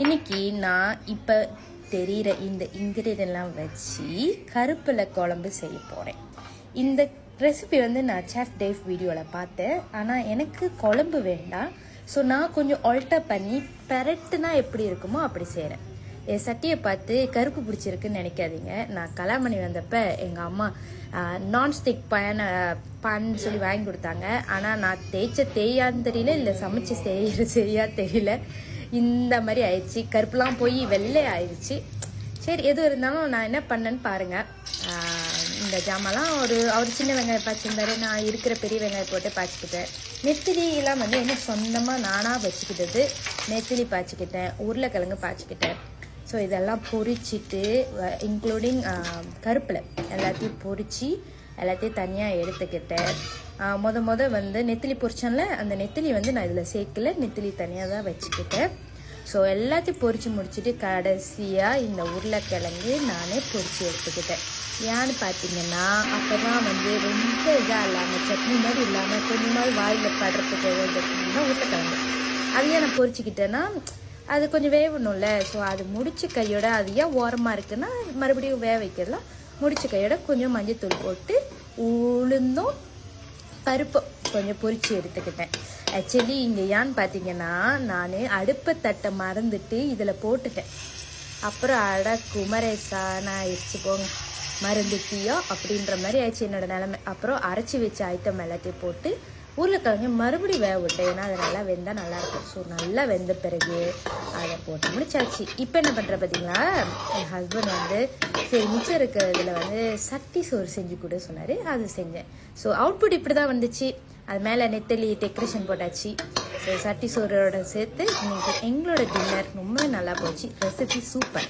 இன்னைக்கு நான் இப்போ தெரிகிற இந்த இன்க்ரீடியெல்லாம் வச்சு கருப்பில் குழம்பு செய்ய போகிறேன். இந்த ரெசிபி நான் செஃப் டேவ் வீடியோவில் பார்த்தேன். ஆனால் எனக்கு குழம்பு வேண்டாம். ஸோ நான் கொஞ்சம் ஆல்டர் பண்ணி பெரட்டுனா எப்படி இருக்குமோ அப்படி செய்கிறேன். என் சட்டியை பார்த்து கருப்பு பிடிச்சிருக்குன்னு நினைக்காதீங்க. நான் கல்யாணம் வந்தப்போ எங்கள் அம்மா நான்ஸ்டிக் பான் சொல்லி வாங்கி கொடுத்தாங்க. ஆனால் நான் தேயான்னு தெரியல, இல்லை சமைச்சு செய்யா தெரியல. இந்த மாதிரி ஆயிடுச்சு. கருப்புலாம் போய் வெள்ளை ஆயிடுச்சு. சரி, எது இருந்தாலும் நான் என்ன பண்ணேன்னு பாருங்கள். இந்த ஜாமான்லாம் அவர் சின்ன வெங்காயம் பாய்ச்சிருந்தாரு. நான் இருக்கிற பெரிய வெங்காயம் போட்டு பாய்ச்சிக்கிட்டேன். நெத்திலியெல்லாம் என்ன சொந்தமாக நானாக வச்சுக்கிட்டது. நெத்திலி பாய்ச்சிக்கிட்டேன், உருளைக்கிழங்கு பாய்ச்சிக்கிட்டேன். ஸோ இதெல்லாம் பொரிச்சிட்டு இன்க்ளூடிங் கருப்பில் எல்லாத்தையும் பொரித்து எல்லாத்தையும் தனியாக எடுத்துக்கிட்டேன். மொத நெத்திலி பொரிச்சேன்ல, அந்த நெத்திலி நான் இதில் சேர்க்கல, நெத்திலி தனியாக தான் வச்சுக்கிட்டேன். ஸோ எல்லாத்தையும் பொரித்து முடிச்சுட்டு கடைசியாக இந்த உருளைக்கிழங்கு நானே பொரித்து எடுத்துக்கிட்டேன். ஏன்னு பார்த்தீங்கன்னா அப்போ தான் ரொம்ப இதாக இல்லாமல் சட்னி மாதிரி இல்லாமல் கொஞ்சமாவது வாயில் படுறதுக்கு எடுத்துக்கிட்டோம்னா உருளைக்கிழங்கு அதையே நான் பொரிச்சிக்கிட்டேன்னா அது கொஞ்சம் வேகணும்ல. ஸோ அது முடிச்ச கையோட அது ஏன் ஓரமாக இருக்குன்னா மறுபடியும் வேக வைக்கலாம். முடிச்ச கையோட கொஞ்சம் மஞ்சத்தூள் போட்டு உளுந்தும் பருப்பு கொஞ்சம் பொரிச்சு எடுத்துக்கிட்டேன். ஆக்சுவலி இங்கே ஏன்னு பார்த்தீங்கன்னா நான் அடுப்பை தட்டை மறந்துட்டு இதில் போட்டுட்டேன். அப்புறம் குமரேசா நான் ஆயிடுச்சு போங்க, மறந்துட்டியோ அப்படின்ற மாதிரி ஆயிடுச்சு என்னோட நிலைமை. அப்புறம் அரைச்சி வச்ச ஐட்டம் எல்லாத்தையும் போட்டு உருளைக்கிழங்கு மறுபடியும் வேக விட்டேன். ஏன்னா அது நல்லா வெந்தால் நல்லாயிருக்கும். ஸோ நல்லா வெந்த பிறகு அதை போட்டு முடிச்சாச்சு. இப்போ என்ன பண்ணுற பார்த்தீங்களா, என் ஹஸ்பண்ட் சரி மிச்சம் இருக்கிறதுல சட்டி சோறு செஞ்சு கூட சொன்னார். அது செஞ்சேன். ஸோ அவுட்புட் இப்படி தான் வந்துச்சு. அது மேலே நெத்தலி டெக்கரேஷன் போட்டாச்சு. ஸோ சட்டி சோறோட சேர்த்து இன்னைக்கு எங்களோட டின்னர் ரொம்ப நல்லா போச்சு. Recipe super.